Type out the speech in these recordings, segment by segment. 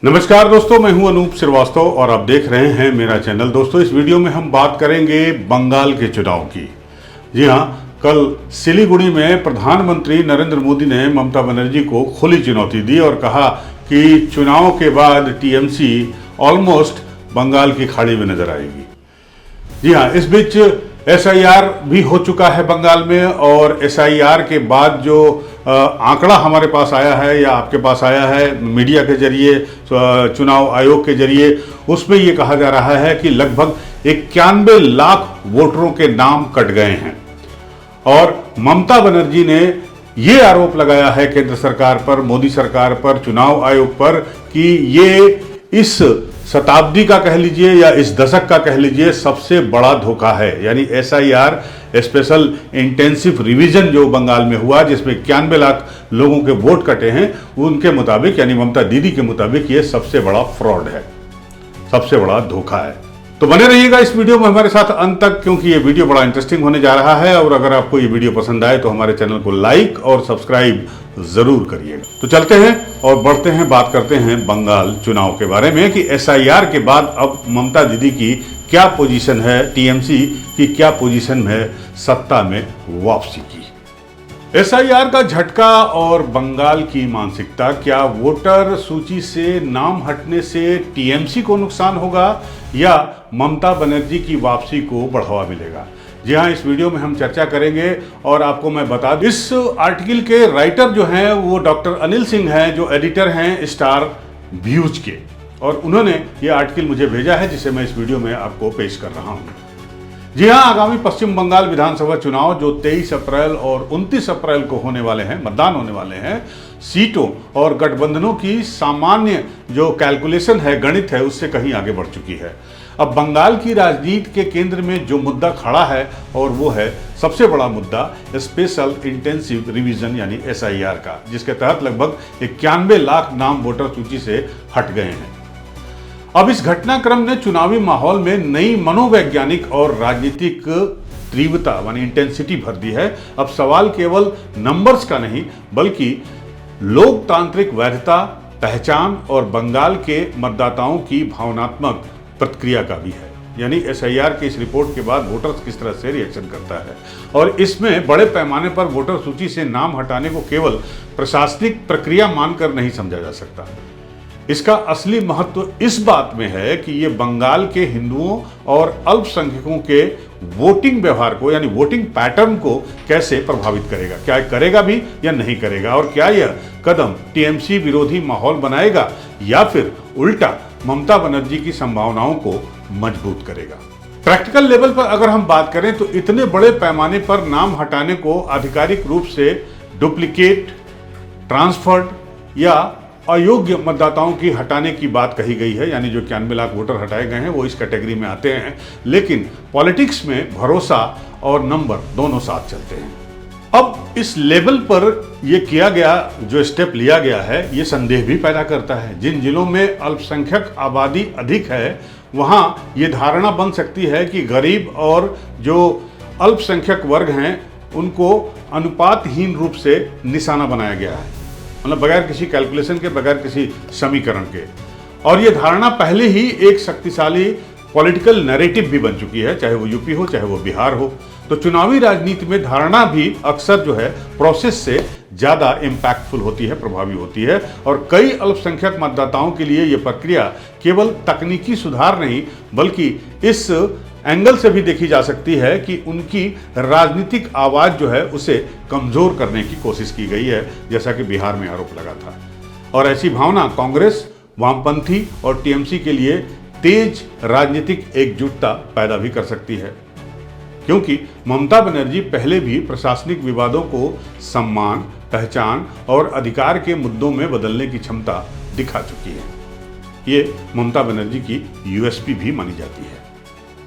नमस्कार दोस्तों, मैं हूं अनूप श्रीवास्तव और आप देख रहे हैं मेरा चैनल। दोस्तों, इस वीडियो में हम बात करेंगे बंगाल के चुनाव की। जी हां, कल सिलीगुड़ी में प्रधानमंत्री नरेंद्र मोदी ने ममता बनर्जी को खुली चुनौती दी और कहा कि चुनाव के बाद टीएमसी ऑलमोस्ट बंगाल की खाड़ी में नजर आएगी। जी हाँ, इस बीच एसआईआर भी हो चुका है बंगाल में और एसआईआर के बाद जो आंकड़ा हमारे पास आया है या आपके पास आया है मीडिया के जरिए, चुनाव आयोग के जरिए, उसमें ये कहा जा रहा है कि लगभग 91 लाख वोटरों के नाम कट गए हैं। और ममता बनर्जी ने ये आरोप लगाया है केंद्र सरकार पर, मोदी सरकार पर, चुनाव आयोग पर कि ये इस शताब्दी का कह लीजिए या इस दशक का कह लीजिए सबसे बड़ा धोखा है। यानी एसआईआर स्पेशल इंटेंसिव रिवीजन जो बंगाल में हुआ, जिसमें 91 लाख लोगों के वोट कटे हैं, उनके मुताबिक यानी ममता दीदी के मुताबिक ये सबसे बड़ा फ्रॉड है, सबसे बड़ा धोखा है। तो बने रहिएगा इस वीडियो में हमारे साथ अंत तक, क्योंकि ये वीडियो बड़ा इंटरेस्टिंग होने जा रहा है। और अगर आपको ये वीडियो पसंद आए तो हमारे चैनल को लाइक और सब्सक्राइब जरूर करिएगा। तो चलते हैं और बढ़ते हैं, बात करते हैं बंगाल चुनाव के बारे में कि एसआईआर के बाद अब ममता दीदी की क्या पोजीशन है, टीएमसी की क्या पोजीशन है सत्ता में वापसी की। एसआईआर का झटका और बंगाल की मानसिकता, क्या वोटर सूची से नाम हटने से टीएमसी को नुकसान होगा या ममता बनर्जी की वापसी को बढ़ावा मिलेगा? जी हाँ, इस वीडियो में हम चर्चा करेंगे। और आपको मैं बता दूं, इस आर्टिकल के राइटर जो हैं वो डॉक्टर अनिल सिंह हैं, जो एडिटर हैं स्टार व्यूज के, और उन्होंने ये आर्टिकल मुझे भेजा है जिसे मैं इस वीडियो में आपको पेश कर रहा हूँ। जी हाँ, आगामी पश्चिम बंगाल विधानसभा चुनाव जो 23 अप्रैल और 29 अप्रैल को होने वाले हैं, मतदान होने वाले हैं, सीटों और गठबंधनों की सामान्य जो कैलकुलेशन है, गणित है, उससे कहीं आगे बढ़ चुकी है। अब बंगाल की राजनीति के केंद्र में जो मुद्दा खड़ा है और वो है सबसे बड़ा मुद्दा स्पेशल इंटेंसिव रिवीजन यानी एसआईआर का, जिसके तहत लगभग 91 लाख नाम वोटर सूची से हट गए हैं। अब इस घटनाक्रम ने चुनावी माहौल में नई मनोवैज्ञानिक और राजनीतिक तीव्रता यानी इंटेंसिटी भर दी है। अब सवाल केवल नंबर्स का नहीं, बल्कि लोकतांत्रिक वैधता, पहचान और बंगाल के मतदाताओं की भावनात्मक प्रतिक्रिया का भी है। यानी एसआईआर की इस रिपोर्ट के बाद वोटर्स किस तरह से रिएक्शन करता है। और इसमें बड़े पैमाने पर वोटर सूची से नाम हटाने को केवल प्रशासनिक प्रक्रिया मानकर नहीं समझा जा सकता। इसका असली महत्व इस बात में है कि ये बंगाल के हिंदुओं और अल्पसंख्यकों के वोटिंग व्यवहार को यानी वोटिंग पैटर्न को कैसे प्रभावित करेगा, क्या करेगा भी या नहीं करेगा, और क्या यह कदम टीएमसी विरोधी माहौल बनाएगा या फिर उल्टा ममता बनर्जी की संभावनाओं को मजबूत करेगा। प्रैक्टिकल लेवल पर अगर हम बात करें तो इतने बड़े पैमाने पर नाम हटाने को आधिकारिक रूप से डुप्लीकेट, ट्रांसफर्ड या अयोग्य मतदाताओं की हटाने की बात कही गई है। यानी जो 91 लाख वोटर हटाए गए हैं वो इस कैटेगरी में आते हैं। लेकिन पॉलिटिक्स में भरोसा और नंबर दोनों साथ चलते हैं। अब इस लेवल पर यह किया गया जो स्टेप लिया गया है, ये संदेह भी पैदा करता है। जिन जिलों में अल्पसंख्यक आबादी अधिक है वहां ये धारणा बन सकती है कि गरीब और जो अल्पसंख्यक वर्ग हैं उनको अनुपातहीन रूप से निशाना बनाया गया है, मतलब बगैर किसी कैलकुलेशन के, बगैर किसी समीकरण के। और ये धारणा पहले ही एक शक्तिशाली पॉलिटिकल नैरेटिव भी बन चुकी है, चाहे वो यूपी हो चाहे वो बिहार हो। तो चुनावी राजनीति में धारणा भी अक्सर जो है प्रोसेस से ज्यादा इम्पैक्टफुल होती है, प्रभावी होती है। और कई अल्पसंख्यक मतदाताओं के लिए ये प्रक्रिया केवल तकनीकी सुधार नहीं, बल्कि इस एंगल से भी देखी जा सकती है कि उनकी राजनीतिक आवाज जो है उसे कमजोर करने की कोशिश की गई है, जैसा कि बिहार में आरोप लगा था। और ऐसी भावना कांग्रेस, वामपंथी और टीएमसी के लिए तेज राजनीतिक एकजुटता पैदा भी कर सकती है, क्योंकि ममता बनर्जी पहले भी प्रशासनिक विवादों को सम्मान, पहचान और अधिकार के मुद्दों में बदलने की क्षमता दिखा चुकी है। ये ममता बनर्जी की यूएसपी भी मानी जाती है।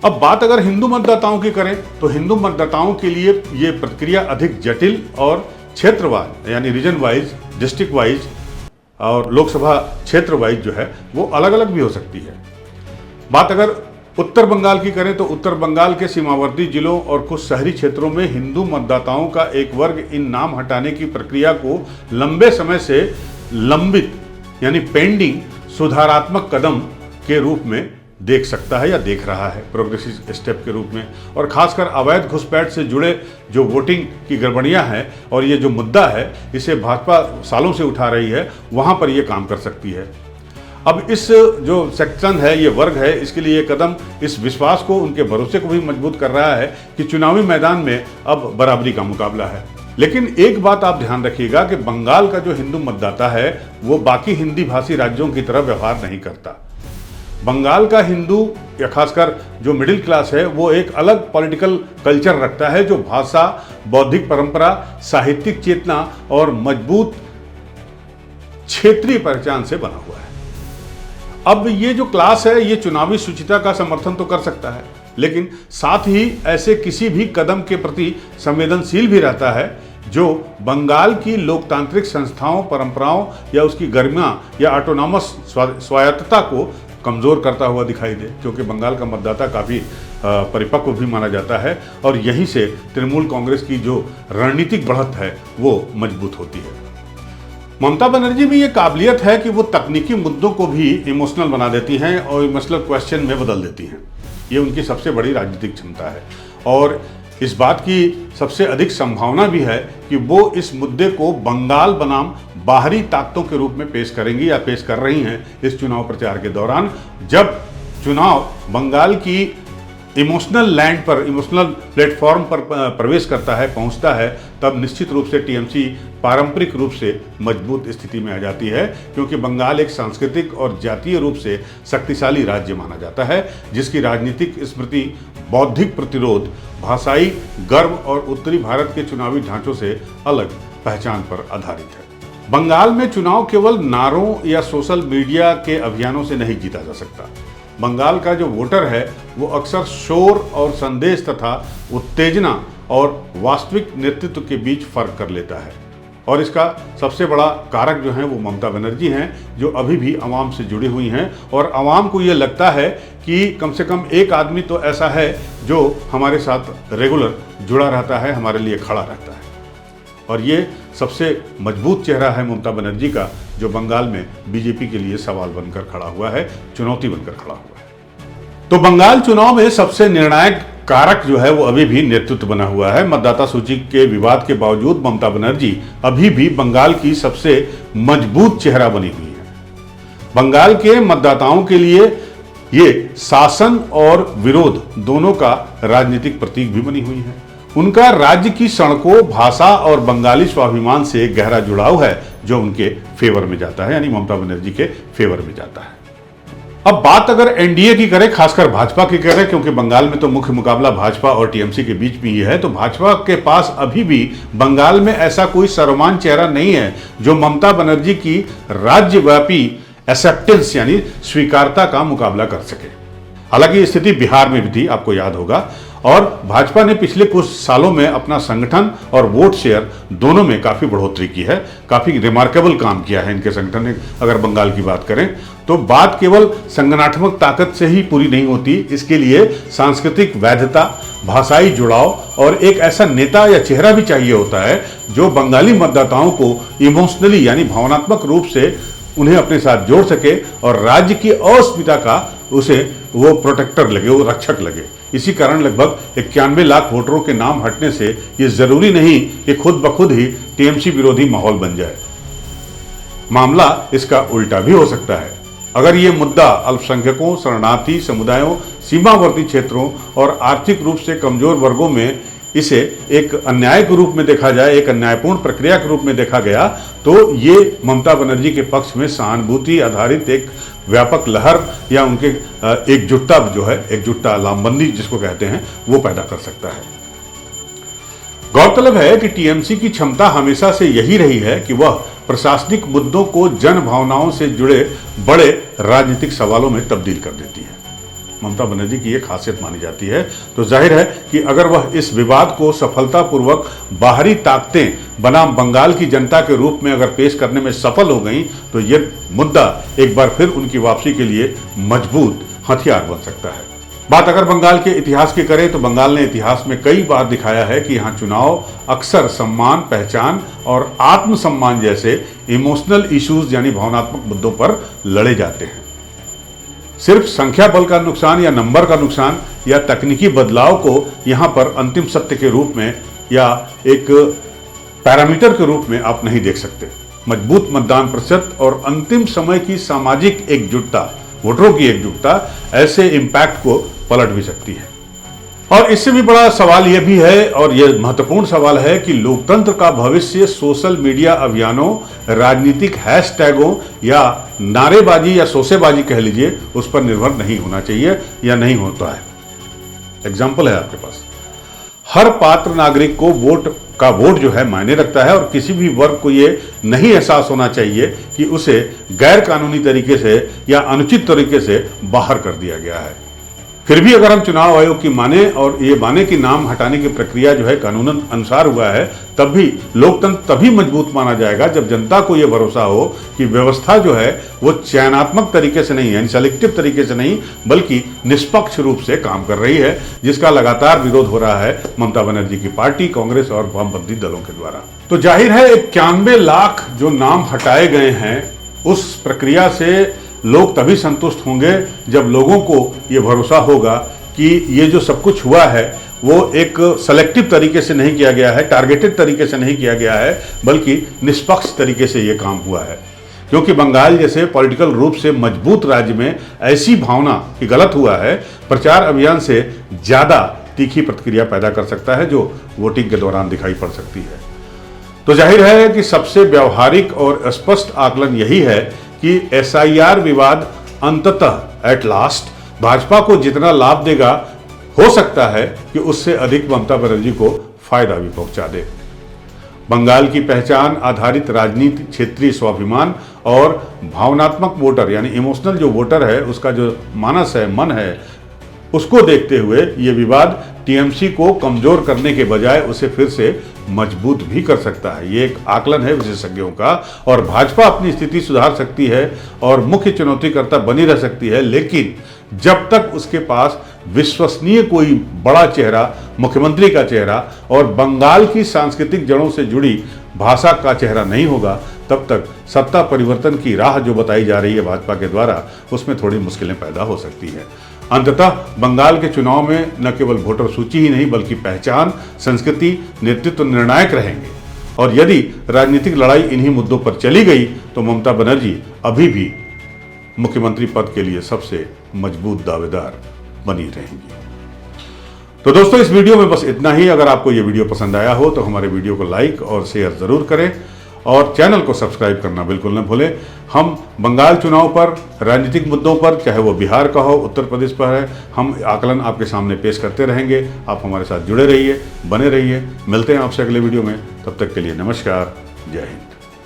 अब बात अगर हिंदू मतदाताओं की करें तो हिंदू मतदाताओं के लिए ये प्रक्रिया अधिक जटिल और क्षेत्रवाद यानी रीजन वाइज, डिस्ट्रिक्ट वाइज और लोकसभा क्षेत्र वाइज जो है वो अलग अलग भी हो सकती है। बात अगर उत्तर बंगाल की करें तो उत्तर बंगाल के सीमावर्ती जिलों और कुछ शहरी क्षेत्रों में हिंदू मतदाताओं का एक वर्ग इन नाम हटाने की प्रक्रिया को लंबे समय से लंबित यानी पेंडिंग सुधारात्मक कदम के रूप में देख सकता है या देख रहा है, प्रोग्रेसिव स्टेप के रूप में। और खासकर अवैध घुसपैठ से जुड़े जो वोटिंग की गड़बड़ियां हैं और ये जो मुद्दा है इसे भाजपा सालों से उठा रही है, वहां पर ये काम कर सकती है। अब इस जो सेक्शन है, ये वर्ग है, इसके लिए ये कदम इस विश्वास को, उनके भरोसे को भी मजबूत कर रहा है कि चुनावी मैदान में अब बराबरी का मुकाबला है। लेकिन एक बात आप ध्यान रखिएगा कि बंगाल का जो हिंदू मतदाता है वो बाकी हिंदी भाषी राज्यों की तरह व्यवहार नहीं करता। बंगाल का हिंदू या खासकर जो मिडिल क्लास है वो एक अलग पॉलिटिकल कल्चर रखता है जो भाषा, बौद्धिक परंपरा, साहित्यिक चेतना और मजबूत क्षेत्रीय पहचान से बना हुआ है। अब ये जो क्लास है ये चुनावी शुचिता का समर्थन तो कर सकता है, लेकिन साथ ही ऐसे किसी भी कदम के प्रति संवेदनशील भी रहता है जो बंगाल की लोकतांत्रिक संस्थाओं, परंपराओं या उसकी गरिमा या ऑटोनॉमस स्वायत्तता को कमजोर करता हुआ दिखाई दे, क्योंकि बंगाल का मतदाता काफ़ी परिपक्व भी माना जाता है और यहीं से तृणमूल कांग्रेस की जो रणनीतिक बढ़त है वो मजबूत होती है। ममता बनर्जी में ये काबिलियत है कि वो तकनीकी मुद्दों को भी इमोशनल बना देती हैं और इमोशनल क्वेश्चन में बदल देती हैं। ये उनकी सबसे बड़ी राजनीतिक क्षमता है और इस बात की सबसे अधिक संभावना भी है कि वो इस मुद्दे को बंगाल बनाम बाहरी ताकतों के रूप में पेश करेंगी या पेश कर रही हैं इस चुनाव प्रचार के दौरान। जब चुनाव बंगाल की इमोशनल लैंड पर, इमोशनल प्लेटफॉर्म पर प्रवेश करता है, पहुंचता है, तब निश्चित रूप से टीएमसी पारंपरिक रूप से मजबूत स्थिति में आ जाती है, क्योंकि बंगाल एक सांस्कृतिक और जातीय रूप से शक्तिशाली राज्य माना जाता है जिसकी राजनीतिक स्मृति, बौद्धिक प्रतिरोध, भाषाई गर्व और उत्तरी भारत के चुनावी ढांचों से अलग पहचान पर आधारित है। बंगाल में चुनाव केवल नारों या सोशल मीडिया के अभियानों से नहीं जीता जा सकता। बंगाल का जो वोटर है वो अक्सर शोर और संदेश तथा उत्तेजना और वास्तविक नेतृत्व के बीच फर्क कर लेता है और इसका सबसे बड़ा कारक जो है वो ममता बनर्जी हैं, जो अभी भी आवाम से जुड़ी हुई हैं और आवाम को ये लगता है कि कम से कम एक आदमी तो ऐसा है जो हमारे साथ रेगुलर जुड़ा रहता है, हमारे लिए खड़ा रहता है। और ये सबसे मजबूत चेहरा है ममता बनर्जी का, जो बंगाल में बीजेपी के लिए सवाल बनकर खड़ा हुआ है, चुनौती बनकर खड़ा हुआ है। तो बंगाल चुनाव में सबसे निर्णायक कारक जो है वो अभी भी नेतृत्व बना हुआ है। मतदाता सूची के विवाद के बावजूद ममता बनर्जी अभी भी बंगाल की सबसे मजबूत चेहरा बनी हुई है। बंगाल के मतदाताओं के लिए ये शासन और विरोध दोनों का राजनीतिक प्रतीक भी बनी हुई है। उनका राज्य की सड़कों, भाषा और बंगाली स्वाभिमान से गहरा जुड़ाव है जो उनके फेवर में जाता है, यानी ममता बनर्जी के फेवर में जाता है। अब बात अगर एनडीए की करें, खासकर भाजपा की करें, क्योंकि बंगाल में तो मुख्य मुकाबला भाजपा और टीएमसी के बीच में ही है, तो भाजपा के पास अभी भी बंगाल में ऐसा कोई सर्वमान्य चेहरा नहीं है जो ममता बनर्जी की राज्यव्यापी एक्सेप्टेंस यानी स्वीकारता का मुकाबला कर सके। हालांकि स्थिति बिहार में भी थी, आपको याद होगा, और भाजपा ने पिछले कुछ सालों में अपना संगठन और वोट शेयर दोनों में काफ़ी बढ़ोतरी की है। काफ़ी रिमार्केबल काम किया है इनके संगठन ने। अगर बंगाल की बात करें तो बात केवल संगठनात्मक ताकत से ही पूरी नहीं होती, इसके लिए सांस्कृतिक वैधता, भाषाई जुड़ाव और एक ऐसा नेता या चेहरा भी चाहिए होता है जो बंगाली मतदाताओं को इमोशनली यानी भावनात्मक रूप से उन्हें अपने साथ जोड़ सके और राज्य की अस्मिता का उसे वो प्रोटेक्टर लगे, वो रक्षक लगे। इसी कारण लगभग 91 लाख वोटरों के नाम हटने से ये जरूरी नहीं कि खुद ब खुद ही टीएमसी विरोधी माहौल बन जाए। मामला इसका उल्टा भी हो सकता है। अगर ये मुद्दा अल्पसंख्यकों, शरणार्थी समुदायों, सीमावर्ती क्षेत्रों और आर्थिक रूप से कमजोर वर्गों में इसे एक अन्याय के रूप में देखा जाए, एक अन्यायपूर्ण प्रक्रिया के रूप में देखा गया, तो ये ममता बनर्जी के पक्ष में सहानुभूति आधारित एक व्यापक लहर या उनके एकजुटता जो है, एकजुटता लामबंदी जिसको कहते हैं, वो पैदा कर सकता है। गौरतलब है कि टीएमसी की क्षमता हमेशा से यही रही है कि वह प्रशासनिक मुद्दों को जन भावनाओं से जुड़े बड़े राजनीतिक सवालों में तब्दील कर देती है। ममता बनर्जी की यह खासियत मानी जाती है। तो जाहिर है कि अगर वह इस विवाद को सफलतापूर्वक बाहरी ताकतें बनाम बंगाल की जनता के रूप में अगर पेश करने में सफल हो गई तो यह मुद्दा एक बार फिर उनकी वापसी के लिए मजबूत हथियार बन सकता है। बात अगर बंगाल के इतिहास की करें तो बंगाल ने इतिहास में कई बार दिखाया है कि यहाँ चुनाव अक्सर सम्मान, पहचान और आत्मसम्मान जैसे इमोशनल इश्यूज यानी भावनात्मक मुद्दों पर लड़े जाते हैं। सिर्फ संख्या बल का नुकसान या नंबर का नुकसान या तकनीकी बदलाव को यहाँ पर अंतिम सत्य के रूप में या एक पैरामीटर के रूप में आप नहीं देख सकते। मजबूत मतदान प्रतिशत और अंतिम समय की सामाजिक एकजुटता, वोटरों की एकजुटता ऐसे इम्पैक्ट को पलट भी सकती है। और इससे भी बड़ा सवाल यह भी है, और यह महत्वपूर्ण सवाल है, कि लोकतंत्र का भविष्य सोशल मीडिया अभियानों, राजनीतिक हैशटैगों या नारेबाजी या सोसेबाजी कह लीजिए, उस पर निर्भर नहीं होना चाहिए या नहीं होता है। एग्जाम्पल है आपके पास, हर पात्र नागरिक को वोट जो है मायने रखता है और किसी भी वर्ग को ये नहीं एहसास होना चाहिए कि उसे गैर कानूनी तरीके से या अनुचित तरीके से बाहर कर दिया गया है। फिर भी अगर हम चुनाव आयोग की माने और ये माने कि नाम हटाने की प्रक्रिया जो है कानूनन अनुसार हुआ है, तब भी लोकतंत्र तभी मजबूत माना जाएगा जब जनता को यह भरोसा हो कि व्यवस्था जो है वो चयनात्मक तरीके से नहीं, यानी सेलेक्टिव तरीके से नहीं, बल्कि निष्पक्ष रूप से काम कर रही है, जिसका लगातार विरोध हो रहा है ममता बनर्जी की पार्टी, कांग्रेस और वामपंथी दलों के द्वारा। तो जाहिर है 91 लाख जो नाम हटाए गए हैं, उस प्रक्रिया से लोग तभी संतुष्ट होंगे जब लोगों को ये भरोसा होगा कि ये जो सब कुछ हुआ है वो एक सेलेक्टिव तरीके से नहीं किया गया है, टारगेटेड तरीके से नहीं किया गया है, बल्कि निष्पक्ष तरीके से ये काम हुआ है। क्योंकि बंगाल जैसे पॉलिटिकल रूप से मजबूत राज्य में ऐसी भावना कि गलत हुआ है, प्रचार अभियान से ज़्यादा तीखी प्रतिक्रिया पैदा कर सकता है, जो वोटिंग के दौरान दिखाई पड़ सकती है। तो जाहिर है कि सबसे व्यावहारिक और स्पष्ट आकलन यही है कि SIR विवाद अंततः एट लास्ट भाजपा को जितना लाभ देगा, हो सकता है कि उससे अधिक ममता बनर्जी को फायदा भी पहुंचा दे। बंगाल की पहचान आधारित राजनीति, क्षेत्रीय स्वाभिमान और भावनात्मक वोटर यानी इमोशनल जो वोटर है, उसका जो मानस है, मन है, उसको देखते हुए ये विवाद TMC को कमजोर करने के बजाय उसे फिर से मजबूत भी कर सकता है। ये एक आकलन है विशेषज्ञों का, और भाजपा अपनी स्थिति सुधार सकती है और मुख्य चुनौतीकर्ता बनी रह सकती है, लेकिन जब तक उसके पास विश्वसनीय कोई बड़ा चेहरा, मुख्यमंत्री का चेहरा और बंगाल की सांस्कृतिक जड़ों से जुड़ी भाषा का चेहरा नहीं होगा, तब तक सत्ता परिवर्तन की राह जो बताई जा रही है भाजपा के द्वारा, उसमें थोड़ी मुश्किलें पैदा हो सकती है। अंततः बंगाल के चुनाव में न केवल वोटर सूची ही नहीं, बल्कि पहचान, संस्कृति, नेतृत्व निर्णायक रहेंगे। और यदि राजनीतिक लड़ाई इन्हीं मुद्दों पर चली गई तो ममता बनर्जी अभी भी मुख्यमंत्री पद के लिए सबसे मजबूत दावेदार बनी रहेंगी। तो दोस्तों, इस वीडियो में बस इतना ही। अगर आपको ये वीडियो पसंद आया हो तो हमारे वीडियो को लाइक और शेयर जरूर करें और चैनल को सब्सक्राइब करना बिल्कुल न भूलें। हम बंगाल चुनाव पर, राजनीतिक मुद्दों पर, चाहे वो बिहार का हो, उत्तर प्रदेश पर है, हम आकलन आपके सामने पेश करते रहेंगे। आप हमारे साथ जुड़े रहिए, बने रहिए। मिलते हैं आपसे अगले वीडियो में। तब तक के लिए नमस्कार, जय हिंद।